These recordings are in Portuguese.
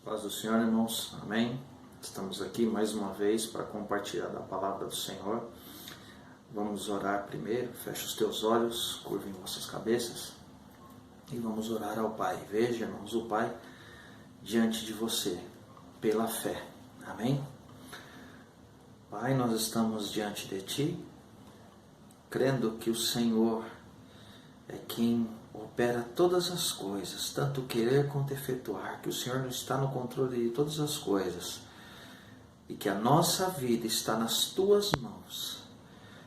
Paz do Senhor, irmãos. Amém. Estamos aqui mais uma vez para compartilhar da palavra do Senhor. Vamos orar primeiro. Feche os teus olhos, curvem vossas cabeças e vamos orar ao Pai. Veja, irmãos, o Pai diante de você, pela fé. Amém. Pai, nós estamos diante de Ti, crendo que o Senhor é quem opera todas as coisas, tanto querer quanto efetuar, que o Senhor está no controle de todas as coisas e que a nossa vida está nas Tuas mãos.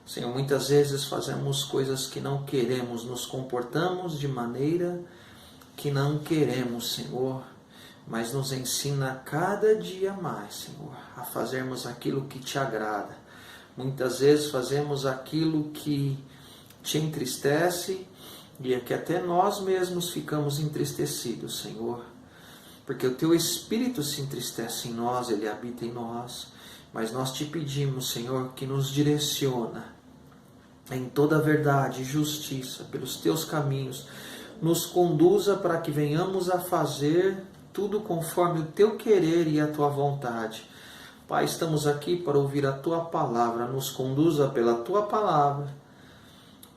Senhor, muitas vezes fazemos coisas que não queremos, nos comportamos de maneira que não queremos, Senhor, mas nos ensina cada dia mais, Senhor, a fazermos aquilo que Te agrada. Muitas vezes fazemos aquilo que Te entristece, e é que até nós mesmos ficamos entristecidos, Senhor, porque o Teu Espírito se entristece em nós, Ele habita em nós, mas nós Te pedimos, Senhor, que nos direciona em toda a verdade e justiça, pelos Teus caminhos, nos conduza para que venhamos a fazer tudo conforme o Teu querer e a Tua vontade. Pai, estamos aqui para ouvir a Tua palavra, nos conduza pela Tua palavra,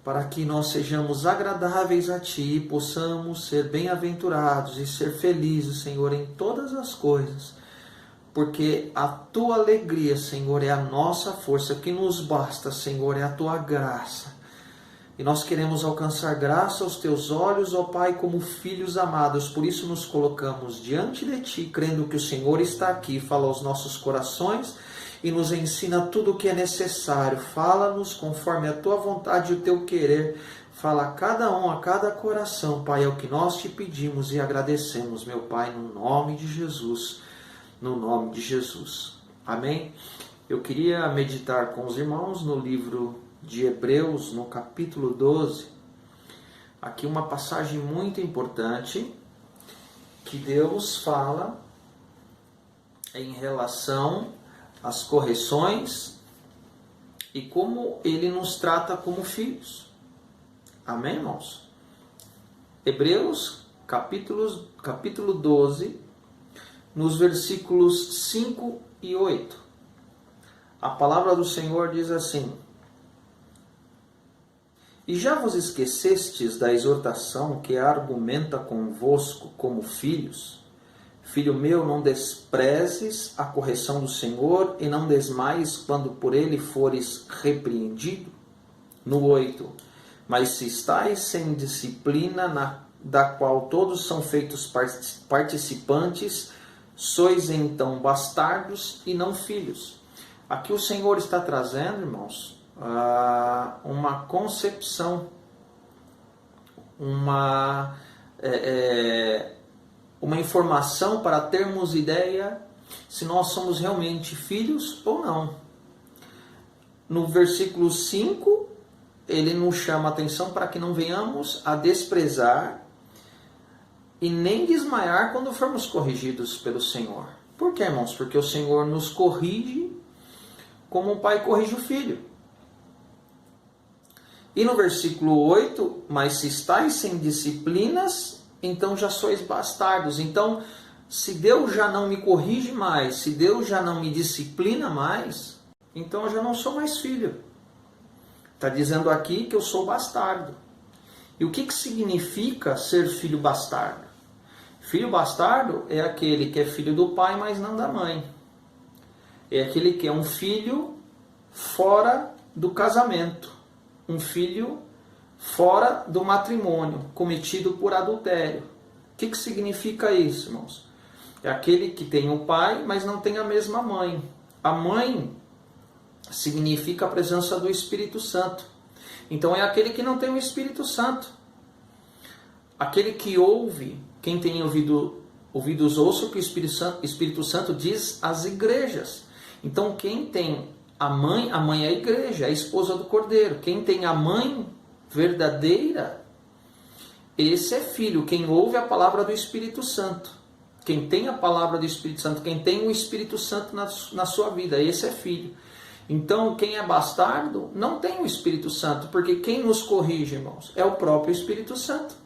para que nós sejamos agradáveis a Ti e possamos ser bem-aventurados e ser felizes, Senhor, em todas as coisas, porque a Tua alegria, Senhor, é a nossa força, que nos basta, Senhor, é a Tua graça. E nós queremos alcançar graça aos Teus olhos, ó Pai, como filhos amados, por isso nos colocamos diante de Ti, crendo que o Senhor está aqui, fala aos nossos corações, e nos ensina tudo o que é necessário. Fala-nos conforme a Tua vontade e o Teu querer. Fala a cada um, a cada coração, Pai, é o que nós Te pedimos e agradecemos, meu Pai, no nome de Jesus. No nome de Jesus. Amém? Eu queria meditar com os irmãos no livro de Hebreus, no capítulo 12. Aqui uma passagem muito importante, que Deus fala em relação as correções e como Ele nos trata como filhos. Amém, irmãos? Hebreus, capítulo 12, nos versículos 5 e 8. A palavra do Senhor diz assim: E já vos esquecestes da exortação que argumenta convosco como filhos? Filho meu, não desprezes a correção do Senhor e não desmaies quando por ele fores repreendido. No 8. Mas se estáis sem disciplina, da qual todos são feitos participantes, sois então bastardos e não filhos. Aqui o Senhor está trazendo, irmãos, uma concepção, uma informação para termos ideia se nós somos realmente filhos ou não. No versículo 5, ele nos chama a atenção para que não venhamos a desprezar e nem desmaiar quando formos corrigidos pelo Senhor. Por quê, irmãos? Porque o Senhor nos corrige como um pai corrige o filho. E no versículo 8, mas se estáis sem disciplinas, então já sois bastardos. Então, se Deus já não me corrige mais, se Deus já não me disciplina mais, então eu já não sou mais filho. Está dizendo aqui que eu sou bastardo. E o que significa ser filho bastardo? Filho bastardo é aquele que é filho do pai, mas não da mãe. É aquele que é um filho fora do casamento. Um filho fora do matrimônio, cometido por adultério. O que significa isso, irmãos? É aquele que tem o pai, mas não tem a mesma mãe. A mãe significa a presença do Espírito Santo. Então é aquele que não tem o Espírito Santo. Aquele que ouve, quem tem ouvidos ouça o que o Espírito Santo diz às igrejas. Então quem tem a mãe é a igreja, é a esposa do Cordeiro. Quem tem a mãe verdadeira, esse é filho, quem ouve a palavra do Espírito Santo. Quem tem a palavra do Espírito Santo, quem tem o Espírito Santo na sua vida, esse é filho. Então, quem é bastardo não tem o Espírito Santo, porque quem nos corrige, irmãos, é o próprio Espírito Santo.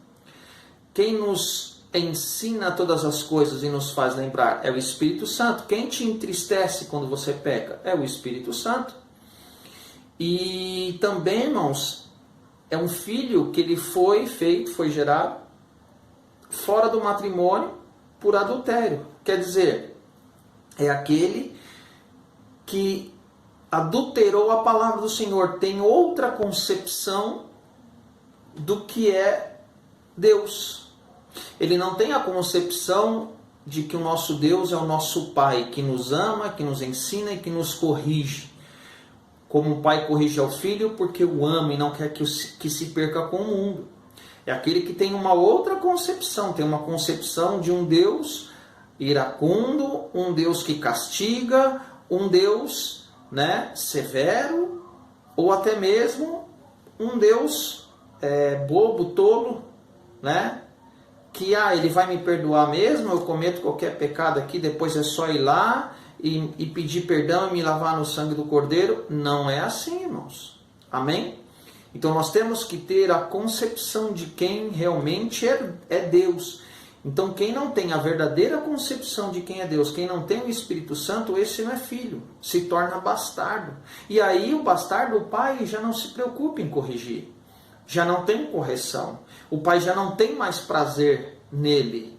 Quem nos ensina todas as coisas e nos faz lembrar? É o Espírito Santo. Quem te entristece quando você peca? É o Espírito Santo. E também, irmãos, é um filho que ele foi gerado fora do matrimônio por adultério. Quer dizer, é aquele que adulterou a palavra do Senhor, tem outra concepção do que é Deus. Ele não tem a concepção de que o nosso Deus é o nosso Pai, que nos ama, que nos ensina e que nos corrige. Como o pai corrige ao filho porque o ama e não quer que se perca com o mundo. É aquele que tem uma outra concepção, tem uma concepção de um Deus iracundo, um Deus que castiga, um Deus, severo, ou até mesmo um Deus bobo, tolo, que ele vai me perdoar mesmo, eu cometo qualquer pecado aqui, depois é só ir lá e pedir perdão e me lavar no sangue do Cordeiro. Não é assim, irmãos. Amém? Então nós temos que ter a concepção de quem realmente é Deus. Então quem não tem a verdadeira concepção de quem é Deus, quem não tem o Espírito Santo, esse não é filho, se torna bastardo. E aí o bastardo, o pai já não se preocupa em corrigir, já não tem correção, o pai já não tem mais prazer nele.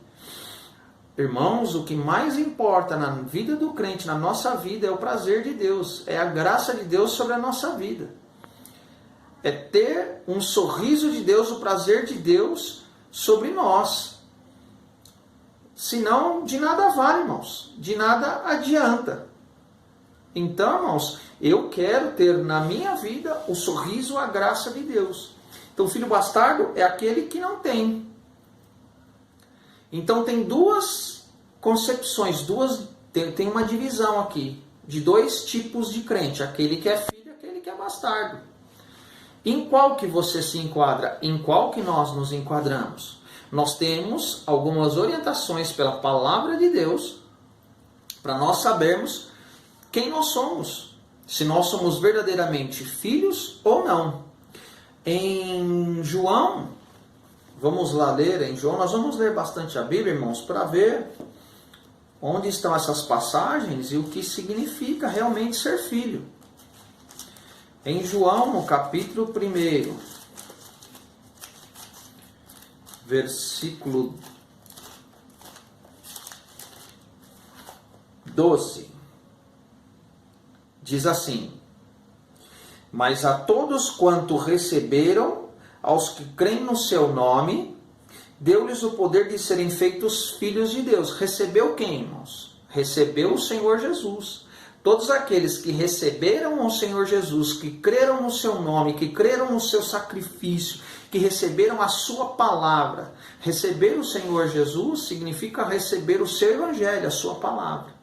Irmãos, o que mais importa na vida do crente, na nossa vida, é o prazer de Deus, é a graça de Deus sobre a nossa vida. É ter um sorriso de Deus, o prazer de Deus sobre nós. Senão, de nada vale, irmãos. De nada adianta. Então, irmãos, eu quero ter na minha vida o sorriso, a graça de Deus. Então, o filho bastardo é aquele que não tem. Então, tem duas concepções, tem uma divisão aqui, de dois tipos de crente. Aquele que é filho e aquele que é bastardo. Em qual que você se enquadra? Em qual que nós nos enquadramos? Nós temos algumas orientações pela palavra de Deus para nós sabermos quem nós somos. Se nós somos verdadeiramente filhos ou não. Em João, vamos lá ler em João, nós vamos ler bastante a Bíblia, irmãos, para ver onde estão essas passagens e o que significa realmente ser filho. Em João, no capítulo 1, versículo 12, diz assim: mas a todos quanto receberam, aos que creem no seu nome, deu-lhes o poder de serem feitos filhos de Deus. Recebeu quem, irmãos? Recebeu o Senhor Jesus. Todos aqueles que receberam o Senhor Jesus, que creram no seu nome, que creram no seu sacrifício, que receberam a sua palavra. Receber o Senhor Jesus significa receber o seu evangelho, a sua palavra.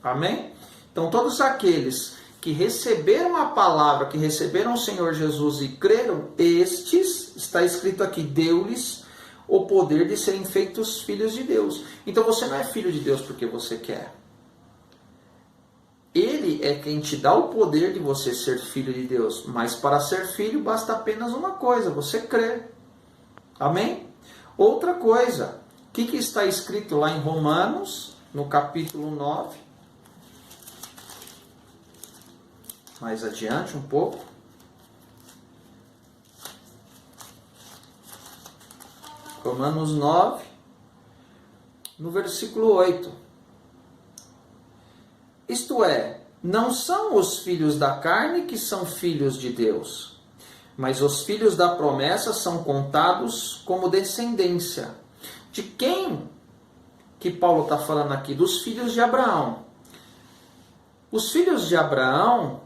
Amém? Então todos aqueles que receberam a palavra, que receberam o Senhor Jesus e creram, estes, está escrito aqui, deu-lhes o poder de serem feitos filhos de Deus. Então você não é filho de Deus porque você quer. Ele é quem te dá o poder de você ser filho de Deus. Mas para ser filho basta apenas uma coisa, você crer. Amém? Outra coisa, o que está escrito lá em Romanos, no capítulo 9? Mais adiante um pouco. Romanos 9, no versículo 8. Isto é, não são os filhos da carne que são filhos de Deus, mas os filhos da promessa são contados como descendência. De quem que Paulo está falando aqui? Dos filhos de Abraão. Os filhos de Abraão,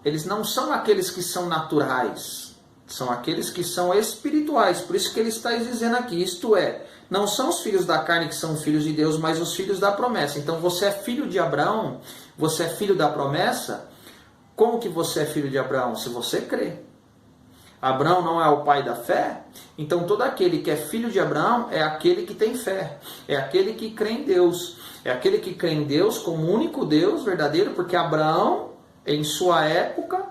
eles não são aqueles que são naturais, são aqueles que são espirituais. Por isso que ele está dizendo aqui, isto é, não são os filhos da carne que são filhos de Deus, mas os filhos da promessa. Então você é filho de Abraão, você é filho da promessa. Como que você é filho de Abraão? Se você crê. Abraão não é o pai da fé? Então todo aquele que é filho de Abraão é aquele que tem fé. É aquele que crê em Deus. É aquele que crê em Deus como único Deus verdadeiro, porque Abraão, em sua época,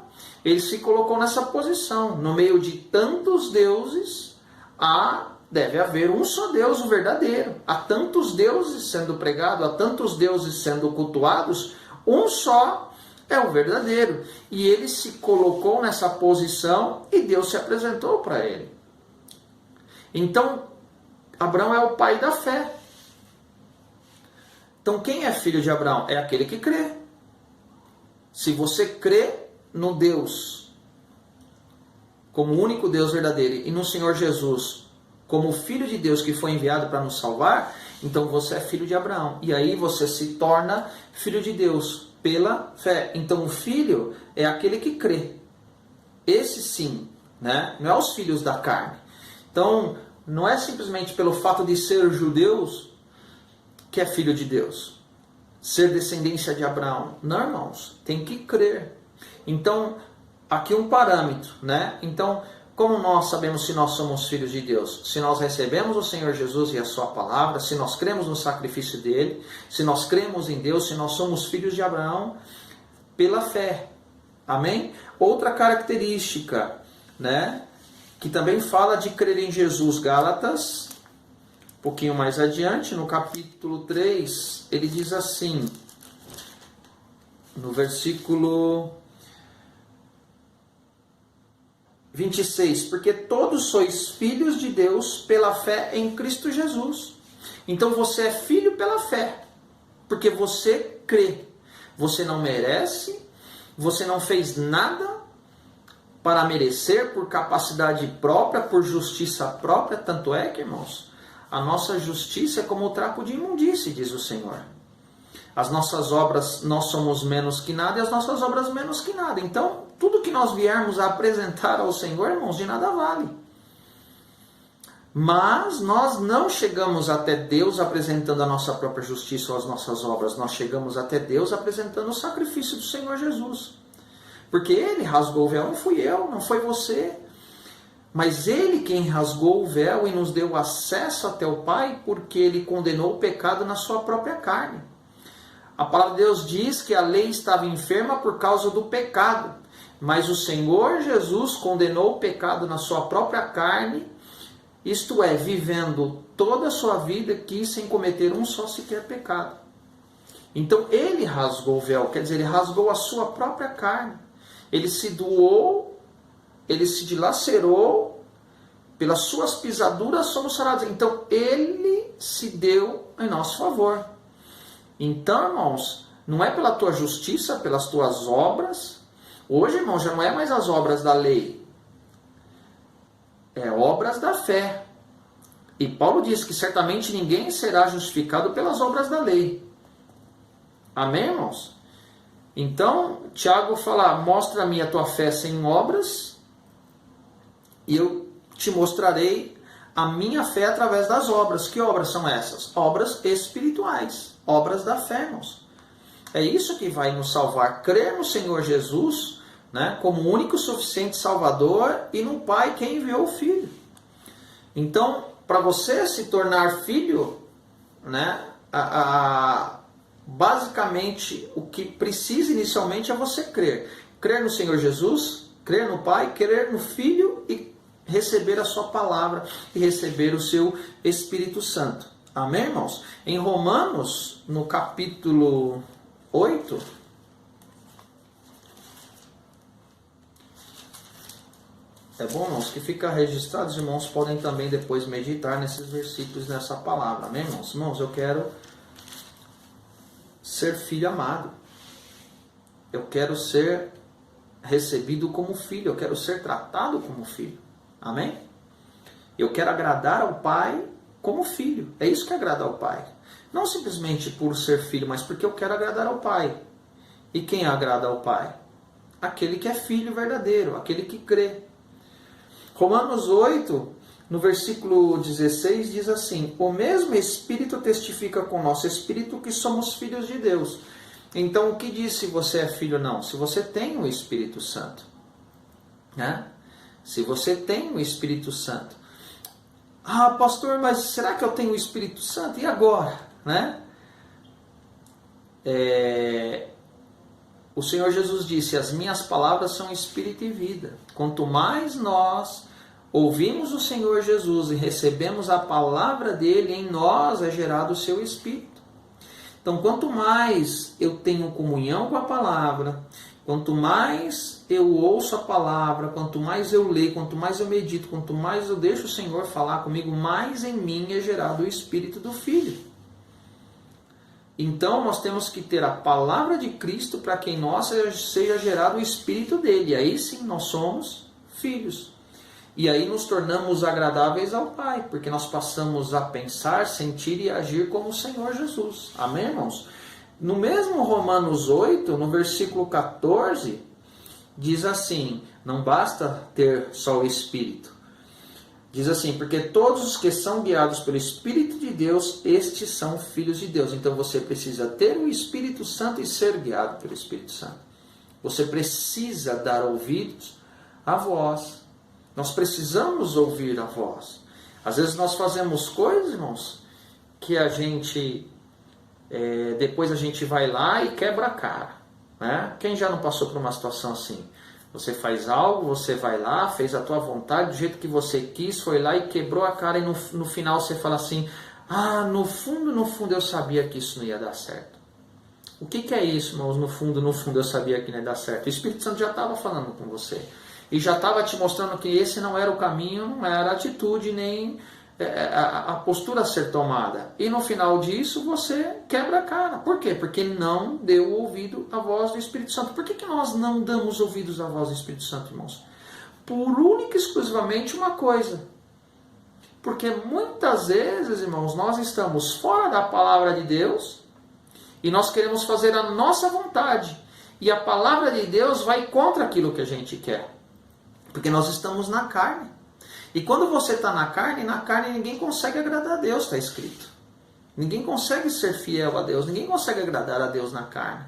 ele se colocou nessa posição. No meio de tantos deuses, há deve haver um só Deus, o verdadeiro. Há tantos deuses sendo pregados, há tantos deuses sendo cultuados, um só é o verdadeiro. E ele se colocou nessa posição e Deus se apresentou para ele. Então, Abraão é o pai da fé. Então, quem é filho de Abraão? É aquele que crê. Se você crê no Deus como o único Deus verdadeiro e no Senhor Jesus como o Filho de Deus que foi enviado para nos salvar, então você é filho de Abraão. E aí você se torna filho de Deus pela fé. Então o filho é aquele que crê. Esse sim, né? Não é os filhos da carne. Então não é simplesmente pelo fato de ser judeus que é filho de Deus. Ser descendência de Abraão. Não, irmãos. Tem que crer. Então, aqui um parâmetro, né? Então, como nós sabemos se nós somos filhos de Deus? Se nós recebemos o Senhor Jesus e a sua palavra, se nós cremos no sacrifício dele, se nós cremos em Deus, se nós somos filhos de Abraão pela fé. Amém? Outra característica, né? Que também fala de crer em Jesus, Gálatas, um pouquinho mais adiante, no capítulo 3, ele diz assim, no versículo 26, porque todos sois filhos de Deus pela fé em Cristo Jesus. Então você é filho pela fé, porque você crê. Você não merece, você não fez nada para merecer por capacidade própria, por justiça própria. Tanto é que, irmãos, a nossa justiça é como o trapo de imundície, diz o Senhor. As nossas obras, nós somos menos que nada, e as nossas obras menos que nada. Então, tudo que nós viermos a apresentar ao Senhor, irmãos, de nada vale. Mas nós não chegamos até Deus apresentando a nossa própria justiça ou as nossas obras. Nós chegamos até Deus apresentando o sacrifício do Senhor Jesus. Porque Ele rasgou o véu, não fui eu, não foi você. Mas Ele quem rasgou o véu e nos deu acesso até o Pai, porque Ele condenou o pecado na sua própria carne. A palavra de Deus diz que a lei estava enferma por causa do pecado, mas o Senhor Jesus condenou o pecado na sua própria carne, isto é, vivendo toda a sua vida aqui sem cometer um só sequer pecado. Então Ele rasgou o véu, quer dizer, Ele rasgou a sua própria carne. Ele se doou, Ele se dilacerou, pelas suas pisaduras somos sarados. Então Ele se deu em nosso favor. Então, irmãos, não é pela tua justiça, pelas tuas obras. Hoje, irmãos, já não é mais as obras da lei. É obras da fé. E Paulo diz que certamente ninguém será justificado pelas obras da lei. Amém, irmãos? Então, Tiago fala, mostra-me a tua fé sem obras, e eu te mostrarei a minha fé através das obras. Que obras são essas? Obras espirituais. Obras da fé, irmãos. É isso que vai nos salvar. Crer no Senhor Jesus, né, como o único suficiente Salvador e no Pai que enviou o Filho. Então, para você se tornar filho, né, basicamente o que precisa inicialmente é você crer. Crer no Senhor Jesus, crer no Pai, crer no Filho e receber a sua palavra e receber o seu Espírito Santo. Amém, irmãos? Em Romanos, no capítulo 8, é bom, irmãos, que fica registrado, os irmãos podem também depois meditar nesses versículos, nessa palavra. Amém, irmãos? Irmãos, eu quero ser filho amado. Eu quero ser recebido como filho. Eu quero ser tratado como filho. Amém? Eu quero agradar ao Pai como filho. É isso que agrada ao Pai. Não simplesmente por ser filho, mas porque eu quero agradar ao Pai. E quem agrada ao Pai? Aquele que é filho verdadeiro, aquele que crê. Romanos 8, no versículo 16, diz assim: o mesmo Espírito testifica com o nosso Espírito que somos filhos de Deus. Então, o que diz se você é filho ou não? Se você tem o Espírito Santo. Né? Se você tem o Espírito Santo. Ah, pastor, mas será que eu tenho o Espírito Santo? E agora? Né? O Senhor Jesus disse, as minhas palavras são espírito e vida. Quanto mais nós ouvimos o Senhor Jesus e recebemos a palavra dele, em nós é gerado o seu Espírito. Então, quanto mais eu tenho comunhão com a palavra, quanto mais eu ouço a palavra, quanto mais eu leio, quanto mais eu medito, quanto mais eu deixo o Senhor falar comigo, mais em mim é gerado o Espírito do Filho. Então, nós temos que ter a palavra de Cristo para que em nós seja gerado o Espírito dele. E aí sim, nós somos filhos. E aí nos tornamos agradáveis ao Pai, porque nós passamos a pensar, sentir e agir como o Senhor Jesus. Amém, irmãos? No mesmo Romanos 8, no versículo 14, diz assim, não basta ter só o Espírito. Diz assim, porque todos os que são guiados pelo Espírito de Deus, estes são filhos de Deus. Então você precisa ter o Espírito Santo e ser guiado pelo Espírito Santo. Você precisa dar ouvidos à voz. Nós precisamos ouvir a voz. Às vezes nós fazemos coisas, irmãos, que a gente, depois a gente vai lá e quebra a cara. Né? Quem já não passou por uma situação assim? Você faz algo, você vai lá, fez a tua vontade, do jeito que você quis, foi lá e quebrou a cara e no final você fala assim, no fundo eu sabia que isso não ia dar certo. O que é isso, irmãos? No fundo eu sabia que não ia dar certo. O Espírito Santo já estava falando com você. E já estava te mostrando que esse não era o caminho, não era a atitude, nem a postura a ser tomada. E no final disso, você quebra a cara. Por quê? Porque não deu ouvido à voz do Espírito Santo. Por que nós não damos ouvidos à voz do Espírito Santo, irmãos? Por única e exclusivamente uma coisa. Porque muitas vezes, irmãos, nós estamos fora da palavra de Deus e nós queremos fazer a nossa vontade. E a palavra de Deus vai contra aquilo que a gente quer. Porque nós estamos na carne. E quando você está na carne ninguém consegue agradar a Deus, está escrito. Ninguém consegue ser fiel a Deus, ninguém consegue agradar a Deus na carne.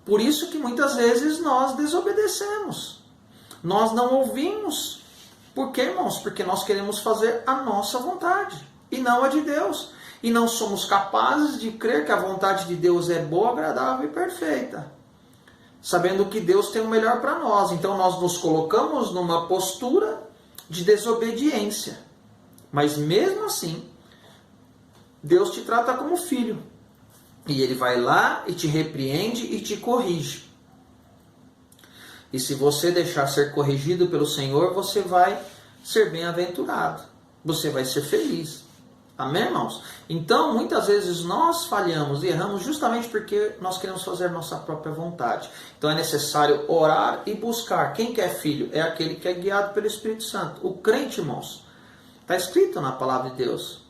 Por isso que muitas vezes nós desobedecemos. Nós não ouvimos. Por quê, irmãos? Porque nós queremos fazer a nossa vontade e não a de Deus. E não somos capazes de crer que a vontade de Deus é boa, agradável e perfeita. Sabendo que Deus tem o melhor para nós. Então nós nos colocamos numa postura de desobediência. Mas mesmo assim, Deus te trata como filho. E Ele vai lá e te repreende e te corrige. E se você deixar ser corrigido pelo Senhor, você vai ser bem-aventurado. Você vai ser feliz. Amém, irmãos? Então, muitas vezes nós falhamos e erramos justamente porque nós queremos fazer nossa própria vontade. Então é necessário orar e buscar. Quem que é filho? É aquele que é guiado pelo Espírito Santo. O crente, irmãos, está escrito na palavra de Deus.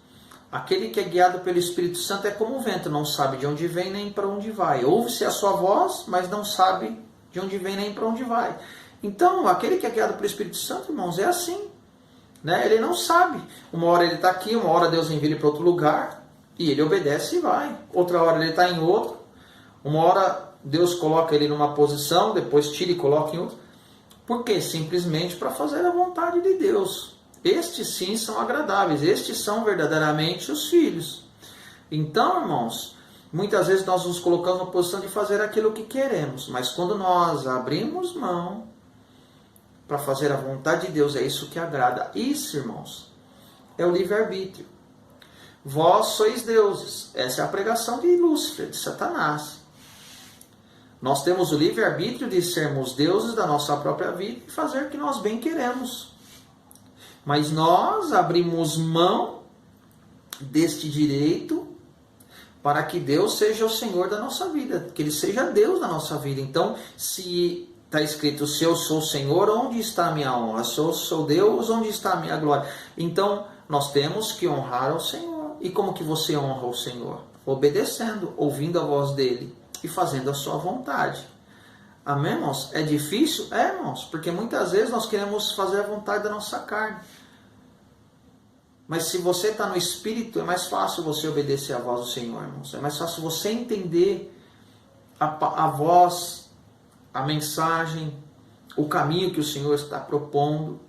Aquele que é guiado pelo Espírito Santo é como o vento, não sabe de onde vem nem para onde vai. Ouve-se a sua voz, mas não sabe de onde vem nem para onde vai. Então, aquele que é guiado pelo Espírito Santo, irmãos, é assim. Ele não sabe. Uma hora ele está aqui, uma hora Deus envia ele para outro lugar e ele obedece e vai. Outra hora ele está em outro. Uma hora Deus coloca ele numa posição, depois tira e coloca em outra. Por quê? Simplesmente para fazer a vontade de Deus. Estes sim são agradáveis. Estes são verdadeiramente os filhos. Então, irmãos, muitas vezes nós nos colocamos na posição de fazer aquilo que queremos. Mas quando nós abrimos mão para fazer a vontade de Deus, é isso que agrada. Isso, irmãos, é o livre-arbítrio. Vós sois deuses. Essa é a pregação de Lúcifer, de Satanás. Nós temos o livre-arbítrio de sermos deuses da nossa própria vida e fazer o que nós bem queremos. Mas nós abrimos mão deste direito para que Deus seja o Senhor da nossa vida, que Ele seja Deus da nossa vida. Então, se está escrito, se eu sou o Senhor, onde está a minha honra? Se eu sou Deus, onde está a minha glória? Então, nós temos que honrar ao Senhor. E como que você honra o Senhor? Obedecendo, ouvindo a voz dEle e fazendo a sua vontade. Amém, irmãos? É difícil? É, irmãos, porque muitas vezes nós queremos fazer a vontade da nossa carne. Mas se você está no Espírito, é mais fácil você obedecer a voz do Senhor, irmãos. É mais fácil você entender a voz, a mensagem, o caminho que o Senhor está propondo.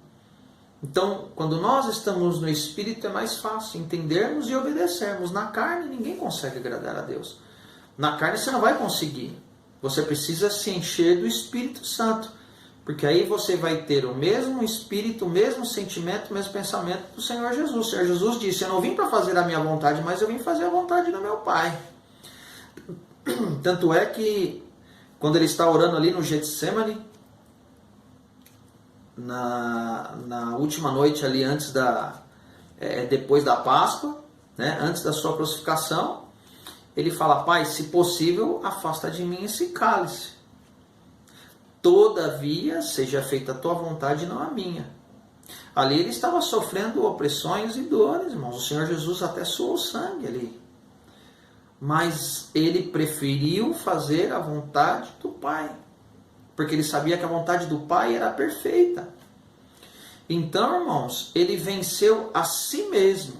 Então, quando nós estamos no Espírito, é mais fácil entendermos e obedecermos. Na carne, ninguém consegue agradar a Deus. Na carne, você não vai conseguir. Você precisa se encher do Espírito Santo. Porque aí você vai ter o mesmo espírito, o mesmo sentimento, o mesmo pensamento do Senhor Jesus. O Senhor Jesus disse, eu não vim para fazer a minha vontade, mas eu vim fazer a vontade do meu Pai. Tanto é que, quando ele está orando ali no Getsemane, na última noite ali depois da Páscoa, né, antes da sua crucificação, ele fala, Pai, se possível, afasta de mim esse cálice. Todavia, seja feita a tua vontade e não a minha. Ali ele estava sofrendo opressões e dores, irmãos. O Senhor Jesus até suou sangue ali. Mas ele preferiu fazer a vontade do Pai. Porque ele sabia que a vontade do Pai era perfeita. Então, irmãos, ele venceu a si mesmo.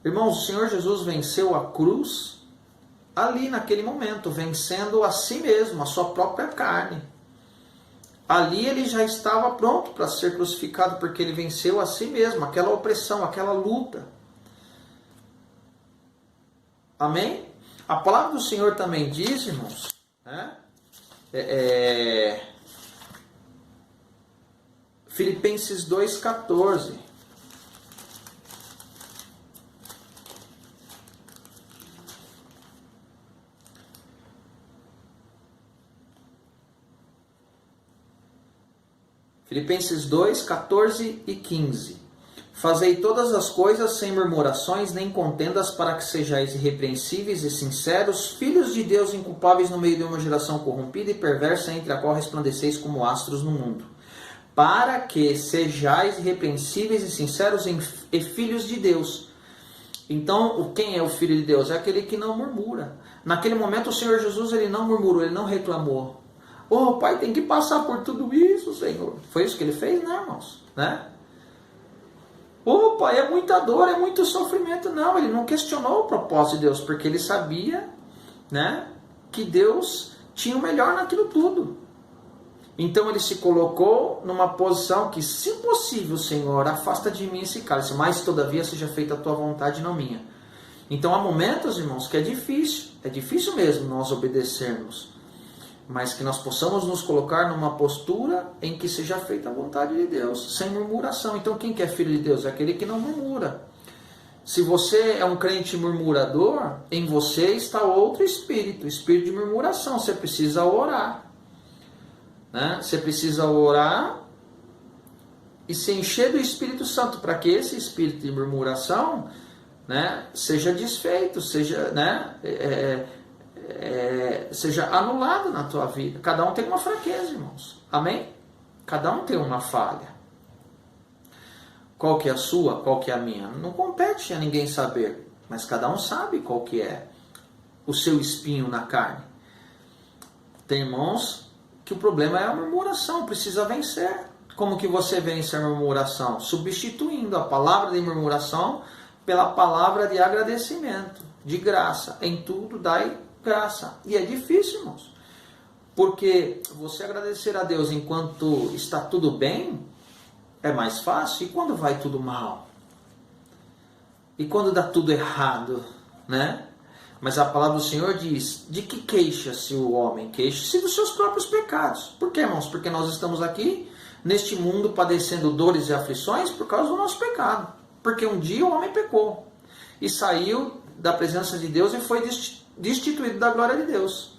Irmãos, o Senhor Jesus venceu a cruz ali naquele momento, vencendo a si mesmo, a sua própria carne. Ali ele já estava pronto para ser crucificado, porque ele venceu a si mesmo, aquela opressão, aquela luta. Amém? A palavra do Senhor também diz, irmãos, né? Filipenses 2,14. Filipenses 2, 14 e 15. Fazei todas as coisas sem murmurações nem contendas, para que sejais irrepreensíveis e sinceros, filhos de Deus inculpáveis no meio de uma geração corrompida e perversa, entre a qual resplandeceis como astros no mundo. Para que sejais irrepreensíveis e sinceros e filhos de Deus. Então, quem é o filho de Deus? É aquele que não murmura. Naquele momento o Senhor Jesus ele não murmurou, ele não reclamou. Oh, Pai, tem que passar por tudo isso, Senhor. Foi isso que ele fez, né, irmãos? Né? Oh, Pai, é muita dor, é muito sofrimento. Não, ele não questionou o propósito de Deus, porque ele sabia, né, que Deus tinha o melhor naquilo tudo. Então ele se colocou numa posição que, se possível, Senhor, afasta de mim esse cálice, mas todavia seja feita a tua vontade, não minha. Então há momentos, irmãos, que é difícil mesmo nós obedecermos, mas que nós possamos nos colocar numa postura em que seja feita a vontade de Deus, sem murmuração. Então quem que é filho de Deus? É aquele que não murmura. Se você é um crente murmurador, em você está outro espírito de murmuração. Você precisa orar, né? Você precisa orar e se encher do Espírito Santo, para que esse espírito de murmuração, né, seja desfeito, seja, né, seja anulado na tua vida. Cada um tem uma fraqueza, irmãos. Amém? Cada um tem uma falha. Qual que é a sua? Qual que é a minha? Não compete a ninguém saber, mas cada um sabe qual que é o seu espinho na carne. Tem irmãos que o problema é a murmuração, precisa vencer. Como que você vence a murmuração? Substituindo a palavra de murmuração pela palavra de agradecimento, de graça. Em tudo dai graça. E é difícil, irmãos. Porque você agradecer a Deus enquanto está tudo bem é mais fácil. E quando vai tudo mal? E quando dá tudo errado, né? Mas a palavra do Senhor diz, de que queixa-se o homem? Queixa-se dos seus próprios pecados. Por quê, irmãos? Porque nós estamos aqui neste mundo padecendo dores e aflições por causa do nosso pecado. Porque um dia o homem pecou e saiu da presença de Deus e foi destituído da glória de Deus.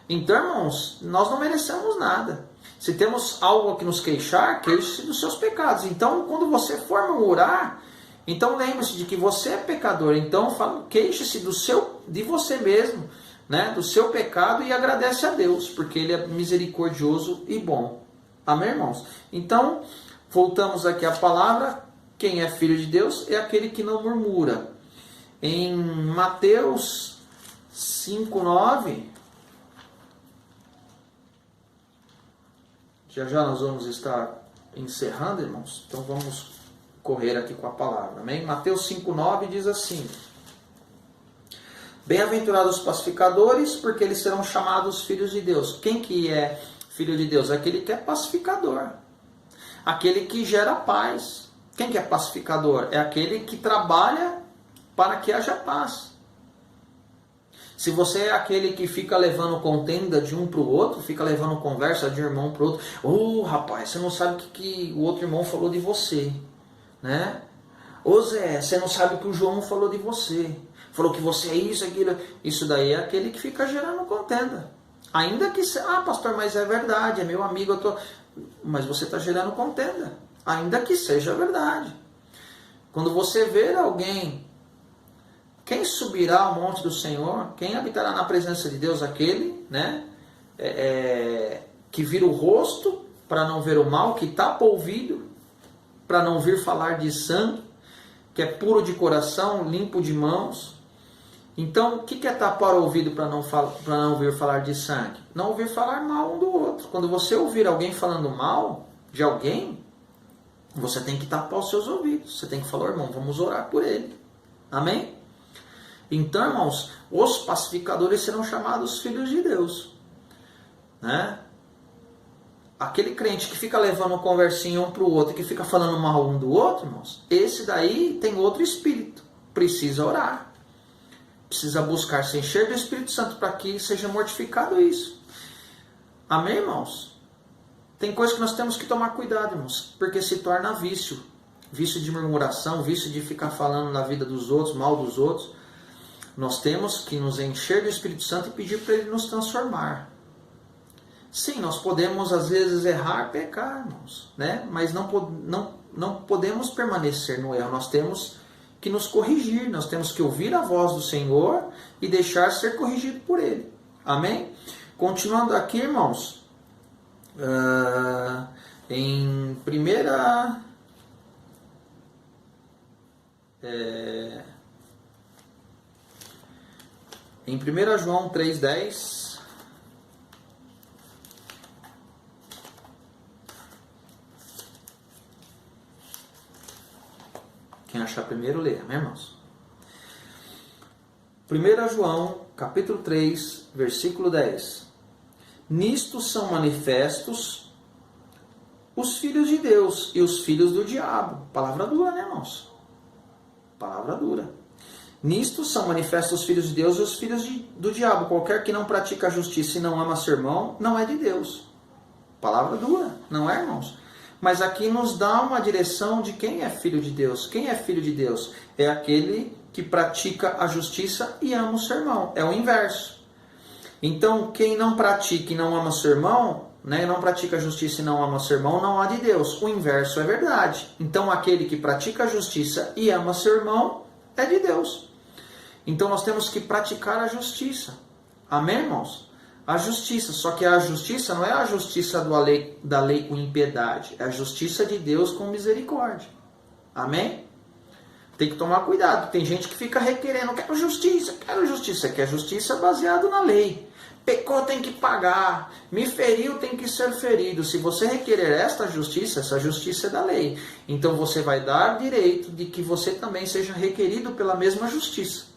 Então, irmãos, nós não merecemos nada. Se temos algo a que nos queixar, queixe-se dos seus pecados. Então, quando você for murmurar, então lembre-se de que você é pecador. Então, queixe-se de você mesmo, né, do seu pecado, e agradece a Deus, porque Ele é misericordioso e bom. Amém, irmãos? Então, voltamos aqui à palavra. Quem é filho de Deus é aquele que não murmura. Em Mateus 5:9, já nós vamos estar encerrando, irmãos. Então vamos correr aqui com a palavra. Amém? Mateus 5:9 diz assim: Bem-aventurados os pacificadores, porque eles serão chamados filhos de Deus. Quem que é filho de Deus? Aquele que é pacificador. Aquele que gera paz. Quem que é pacificador? É aquele que trabalha para que haja paz. Se você é aquele que fica levando contenda de um para o outro, fica levando conversa de irmão para o outro, rapaz, você não sabe o que o outro irmão falou de você, né? Ô Zé, você não sabe o que o João falou de você. Falou que você é isso, aquilo. Isso daí é aquele que fica gerando contenda. Ainda que, pastor, mas é verdade, é meu amigo, mas você está gerando contenda. Ainda que seja verdade. Quando você ver alguém, quem subirá ao monte do Senhor, quem habitará na presença de Deus, aquele, né, que vira o rosto para não ver o mal, que tapa o ouvido para não vir falar de sangue, que é puro de coração, limpo de mãos. Então, o que é tapar o ouvido para não ouvir falar de sangue? Não ouvir falar mal um do outro. Quando você ouvir alguém falando mal de alguém, você tem que tapar os seus ouvidos. Você tem que falar, irmão, vamos orar por ele. Amém? Então, irmãos, os pacificadores serão chamados filhos de Deus. Né? Aquele crente que fica levando conversinha um para o outro, que fica falando mal um do outro, irmãos, esse daí tem outro espírito. Precisa orar. Precisa buscar se encher do Espírito Santo para que seja mortificado isso. Amém, irmãos? Tem coisas que nós temos que tomar cuidado, irmãos, porque se torna vício. Vício de murmuração, vício de ficar falando na vida dos outros, mal dos outros. Nós temos que nos encher do Espírito Santo e pedir para Ele nos transformar. Sim, nós podemos às vezes errar, pecar, irmãos, né? Mas não podemos permanecer no erro. Nós temos que nos corrigir, nós temos que ouvir a voz do Senhor e deixar ser corrigido por Ele. Amém? Continuando aqui, irmãos, em 1 João 3,10, quem achar primeiro, lê, né, irmãos? 1 João, capítulo 3, versículo 10. Nisto são manifestos os filhos de Deus e os filhos do diabo. Palavra dura, né, irmãos? Palavra dura. Nisto são manifestos os filhos de Deus e os filhos do diabo. Qualquer que não pratica a justiça e não ama seu irmão, não é de Deus. Palavra dura, não é, irmãos? Mas aqui nos dá uma direção de quem é filho de Deus. Quem é filho de Deus? É aquele que pratica a justiça e ama o seu irmão. É o inverso. Então, quem não pratica e não ama seu irmão, né, não pratica a justiça e não ama seu irmão, não há de Deus. O inverso é verdade. Então, aquele que pratica a justiça e ama seu irmão é de Deus. Então, nós temos que praticar a justiça. Amém, irmãos? A justiça, só que a justiça não é a justiça da lei com impiedade, é a justiça de Deus com misericórdia. Amém? Tem que tomar cuidado, tem gente que fica requerendo, quero justiça, quer justiça baseado na lei. Pecou, tem que pagar, me feriu, tem que ser ferido. Se você requerer essa justiça é da lei. Então você vai dar direito de que você também seja requerido pela mesma justiça.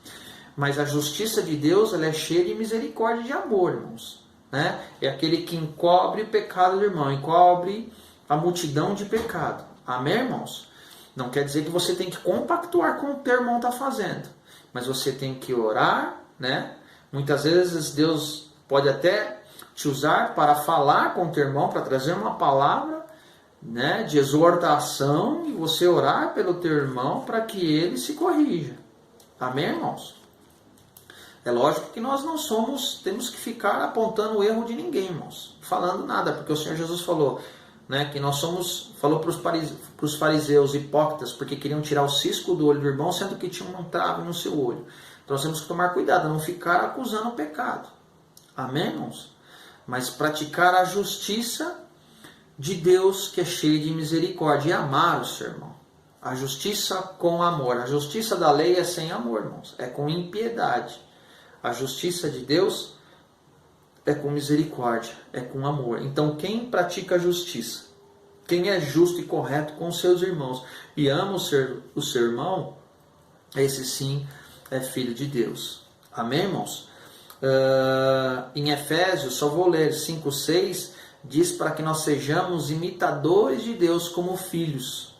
Mas a justiça de Deus, ela é cheia de misericórdia e de amor, irmãos. Né? É aquele que encobre o pecado do irmão, encobre a multidão de pecado. Amém, irmãos? Não quer dizer que você tem que compactuar com o que o teu irmão está fazendo. Mas você tem que orar, né? Muitas vezes Deus pode até te usar para falar com o teu irmão, para trazer uma palavra, né, de exortação, e você orar pelo teu irmão para que ele se corrija. Amém, irmãos? É lógico que nós não temos que ficar apontando o erro de ninguém, irmãos. Falando nada, porque o Senhor Jesus falou, né, que falou para os fariseus hipócritas, porque queriam tirar o cisco do olho do irmão, sendo que tinha um travo no seu olho. Então nós temos que tomar cuidado, não ficar acusando o pecado. Amém, irmãos? Mas praticar a justiça de Deus, que é cheia de misericórdia, e amar o seu irmão. A justiça com amor. A justiça da lei é sem amor, irmãos. É com impiedade. A justiça de Deus é com misericórdia, é com amor. Então, quem pratica a justiça, quem é justo e correto com os seus irmãos e ama o seu irmão, esse sim é filho de Deus. Amém, irmãos? Em Efésios, só vou ler 5:6, diz para que nós sejamos imitadores de Deus como filhos.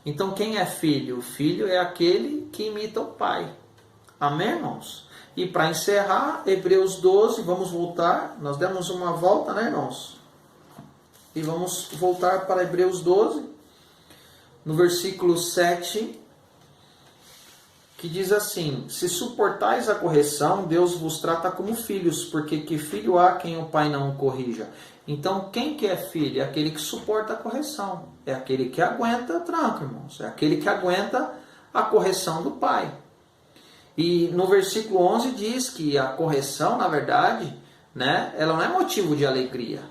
Então, quem é filho? O filho é aquele que imita o pai. Amém, irmãos? E para encerrar, Hebreus 12, vamos voltar. Nós demos uma volta, né, irmãos? E vamos voltar para Hebreus 12, no versículo 7, que diz assim: se suportais a correção, Deus vos trata como filhos, porque que filho há quem o pai não o corrija? Então, quem que é filho? É aquele que suporta a correção. É aquele que aguenta a tranca, irmãos. É aquele que aguenta a correção do pai. E no versículo 11 diz que a correção, na verdade, né, ela não é motivo de alegria.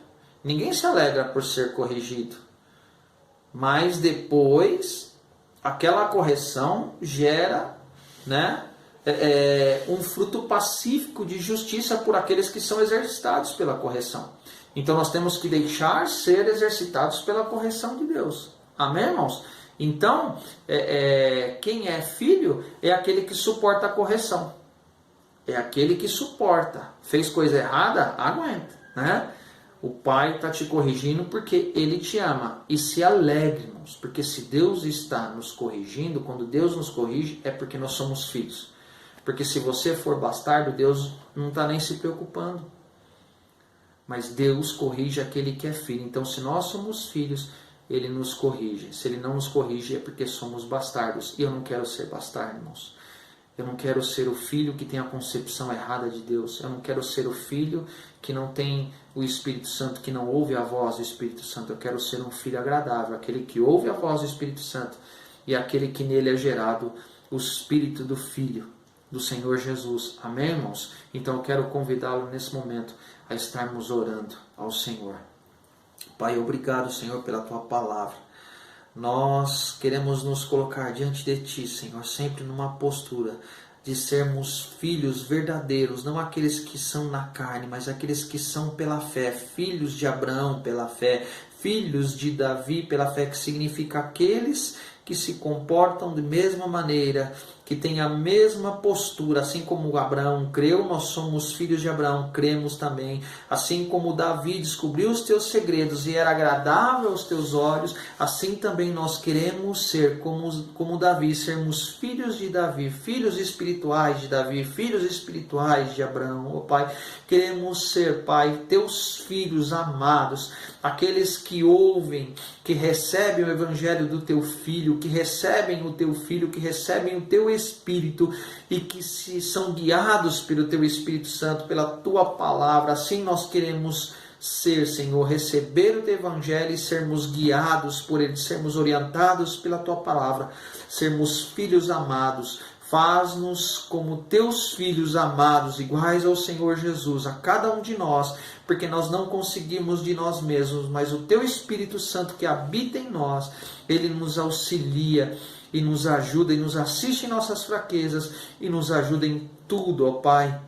Ninguém se alegra por ser corrigido. Mas depois, aquela correção gera, né, um fruto pacífico de justiça por aqueles que são exercitados pela correção. Então nós temos que deixar ser exercitados pela correção de Deus. Amém, irmãos? Então, quem é filho é aquele que suporta a correção. É aquele que suporta. Fez coisa errada? Aguenta, né? O pai está te corrigindo porque ele te ama. E se alegre, irmãos. Porque se Deus está nos corrigindo, quando Deus nos corrige, é porque nós somos filhos. Porque se você for bastardo, Deus não está nem se preocupando. Mas Deus corrige aquele que é filho. Então, se nós somos filhos, Ele nos corrige. Se Ele não nos corrige, é porque somos bastardos. E eu não quero ser bastardo, irmãos. Eu não quero ser o filho que tem a concepção errada de Deus. Eu não quero ser o filho que não tem o Espírito Santo, que não ouve a voz do Espírito Santo. Eu quero ser um filho agradável, aquele que ouve a voz do Espírito Santo e aquele que nele é gerado o Espírito do Filho, do Senhor Jesus. Amém, irmãos? Então eu quero convidá-lo nesse momento a estarmos orando ao Senhor. Pai, obrigado, Senhor, pela Tua palavra. Nós queremos nos colocar diante de Ti, Senhor, sempre numa postura de sermos filhos verdadeiros, não aqueles que são na carne, mas aqueles que são pela fé, filhos de Abraão pela fé, filhos de Davi pela fé, que significa aqueles que se comportam de mesma maneira, que têm a mesma postura, assim como Abraão creu, nós somos filhos de Abraão, cremos também. Assim como Davi descobriu os teus segredos e era agradável aos teus olhos, assim também nós queremos ser como Davi, sermos filhos de Davi, filhos espirituais de Davi, filhos espirituais de Abraão. Oh, Pai, queremos ser, Pai, teus filhos amados, aqueles que ouvem, que recebem o evangelho do teu Filho, que recebem o teu Filho, que recebem o teu Espírito e que são guiados pelo teu Espírito Santo, pela tua palavra. Assim nós queremos ser, Senhor, receber o teu evangelho e sermos guiados por ele, sermos orientados pela tua palavra, sermos filhos amados. Faz-nos como teus filhos amados, iguais ao Senhor Jesus, a cada um de nós, porque nós não conseguimos de nós mesmos, mas o teu Espírito Santo que habita em nós, ele nos auxilia e nos ajuda e nos assiste em nossas fraquezas e nos ajuda em tudo, ó Pai.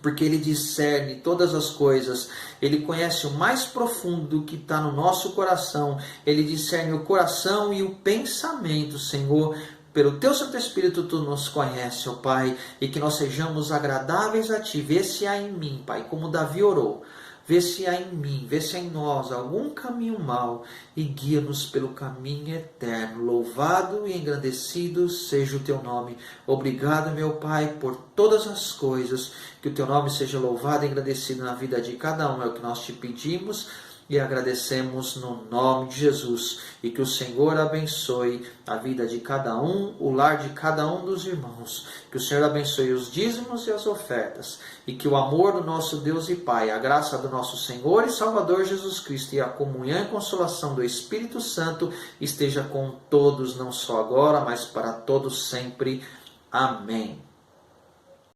Porque Ele discerne todas as coisas, Ele conhece o mais profundo do que está no nosso coração, Ele discerne o coração e o pensamento, Senhor. Pelo Teu Santo Espírito, Tu nos conhece, ó Pai, e que nós sejamos agradáveis a Ti. Vê se há em mim, Pai, como Davi orou. Vê se há em mim, vê se há em nós algum caminho mau e guia-nos pelo caminho eterno. Louvado e engrandecido seja o Teu nome. Obrigado, meu Pai, por todas as coisas. Que o Teu nome seja louvado e engrandecido na vida de cada um. É o que nós Te pedimos e agradecemos no nome de Jesus. E que o Senhor abençoe a vida de cada um, o lar de cada um dos irmãos. Que o Senhor abençoe os dízimos e as ofertas. E que o amor do nosso Deus e Pai, a graça do nosso Senhor e Salvador Jesus Cristo e a comunhão e consolação do Espírito Santo esteja com todos, não só agora, mas para todos sempre. Amém.